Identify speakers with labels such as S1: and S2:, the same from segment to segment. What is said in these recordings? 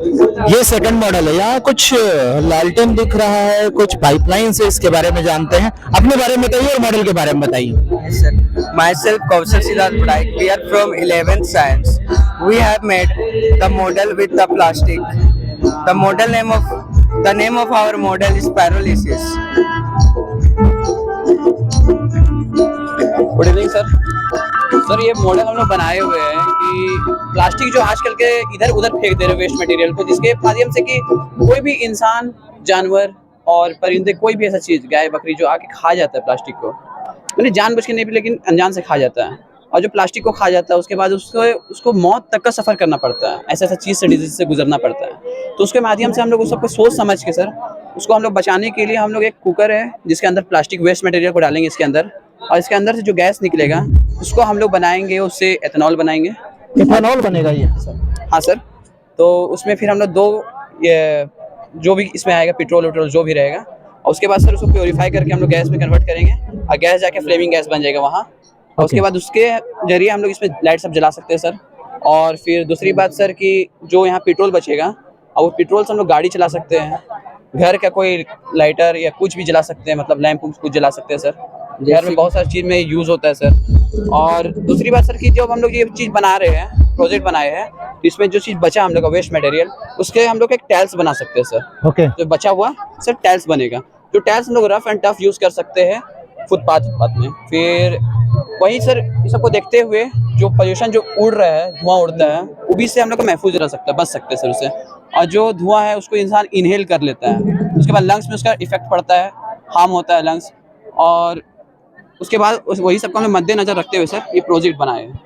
S1: ये second model है। यहाँ कुछ लालटेन दिख रहा है, कुछ पाइपलाइन है, इसके बारे में जानते हैं। अपने बारे में बताइए और मॉडल के बारे में बताइए।
S2: Yes, sir. Myself, Kausal Siddharth Padak. We are from 11th Science. We have made the model with the plastic. The name of our model is Pyrolysis.
S3: Good evening sir. Sir ये model हम लोग बनाए हुए हैं कि plastic जो आजकल के इधर उधर फेंक दे रहे हैं वेस्ट मटेरियल को, जिसके माध्यम से कि कोई भी इंसान, जानवर और परिंदे, कोई भी ऐसा चीज, गाय बकरी जो आके खा जाता है प्लास्टिक को, मैंने जानबूझ के नहीं भी लेकिन अनजान से खा जाता है। और जो प्लास्टिक को खा जाता है उसके बाद उसको मौत तक का सफर करना पड़ता है, ऐसा चीज से, डिजीज से गुजरना पड़ता है। तो उसके माध्यम से हम लोग उस सबको सोच समझ के सर उसको हम लोग बचाने के लिए हम लोग एक कुकर है जिसके अंदर प्लास्टिक वेस्ट मटेरियल को डालेंगे इसके अंदर, और इसके अंदर से जो गैस निकलेगा उसको हम लोग बनाएंगे, उससे एथेनॉल बनाएंगे।
S1: इथेनॉल बनेगा ये?
S3: हाँ सर। तो उसमें फिर हम लोग ये जो भी इसमें आएगा, पेट्रोल वेट्रोल जो भी रहेगा, और उसके बाद सर उसको प्योरीफाई करके हम लोग गैस में कन्वर्ट करेंगे, और गैस जाके फ्लेमिंग गैस बन जाएगा वहाँ। और उसके बाद उसके जरिए हम लोग इसमें लाइट सब जला सकते हैं सर। और फिर दूसरी बात सर कि जो यहाँ पेट्रोल बचेगा, और वो पेट्रोल से हम लोग गाड़ी चला सकते हैं, घर का कोई लाइटर या कुछ भी जला सकते हैं, मतलब लैंप कुछ जला सकते हैं सर। घर में बहुत सारी चीज़ में यूज़ होता है सर। और दूसरी बात सर कि जब हम लोग ये चीज़ बना रहे हैं, प्रोजेक्ट बनाए हैं, तो इसमें जो चीज़ बचा हम लोग का वेस्ट मटेरियल, उसके हम लोग एक टाइल्स बना सकते हैं सर।
S1: ओके।
S3: तो बचा हुआ सर टाइल्स बनेगा, जो टाइल्स हम लोग रफ एंड टफ यूज़ कर सकते हैं फुटपाथ में। फिर वही सर इस सबको देखते हुए जो पोल्यूशन जो उड़ रहा है, धुआं उड़ता है, वो भी से हम लोग को महफूज रह सकता है, बच सकते हैं सर उससे। और जो धुआं है उसको इंसान इनहेल कर लेता है, उसके बाद लंग्स में उसका इफेक्ट पड़ता है, हार्म होता है लंग्स। और उसके बाद वही सबको हमें मद्देनजर रखते हुए सर ये प्रोजेक्ट बनाए हैं,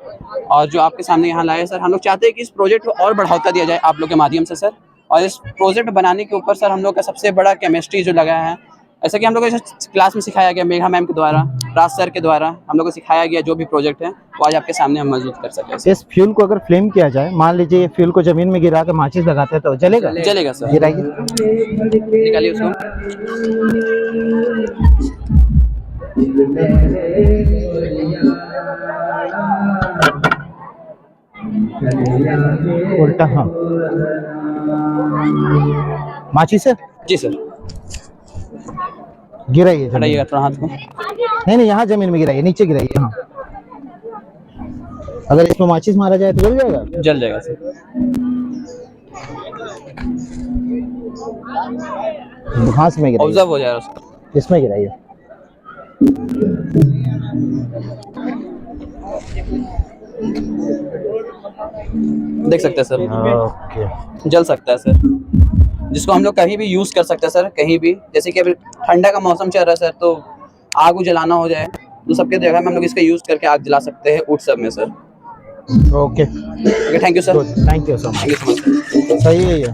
S3: और जो आपके सामने यहाँ लाए सर। हम लोग चाहते हैं कि इस प्रोजेक्ट को और बढ़ावा दिया जाए आप लोग के माध्यम से सर। और इस प्रोजेक्ट बनाने के ऊपर सर हम लोग का सबसे बड़ा केमिस्ट्री जो लगा है, ऐसा कि हम लोग को क्लास में सिखाया गया, मेघा मैम के द्वारा, राज सर के द्वारा हम लोग को सिखाया गया, जो भी प्रोजेक्ट है वो आज आपके सामने हम मौजूद कर सकें।
S1: इस फ्यूल को अगर फ्लेम किया जाए, मान लीजिए ये फ्यूल को जमीन में गिरा के माचिस लगाते हैं तो जलेगा?
S3: जलेगा सर।
S1: गिराइए,
S3: निकालिए उसको।
S1: उल्टा। हाँ, माचिस है?
S3: जी सर।
S1: गिराइए,
S3: हटाइएगा थोड़ा हाथ को।
S1: नहीं, यहाँ जमीन में गिराइए, नीचे गिराइए। हाँ, अगर इसमें माचिस मारा जाए तो जल जाएगा?
S3: जल जाएगा सर।
S1: घास में गिराइए,
S3: ऑब्जर्व हो जाएगा उसको।
S1: इसमें गिराइए।
S3: देख सकते हैं सर,
S1: ओके।
S3: जल सकता है सर, जिसको हम लोग कहीं भी यूज कर सकते हैं सर, कहीं भी। जैसे कि अभी ठंडा का मौसम चल रहा है सर, तो आग जलाना हो जाए तो सबके जगह में हम लोग इसका यूज करके आग जला सकते हैं उठ सब में sir.
S1: Okay,
S3: thank you sir.
S1: Thank you so much.
S3: Thank you so much.
S1: सही है ये।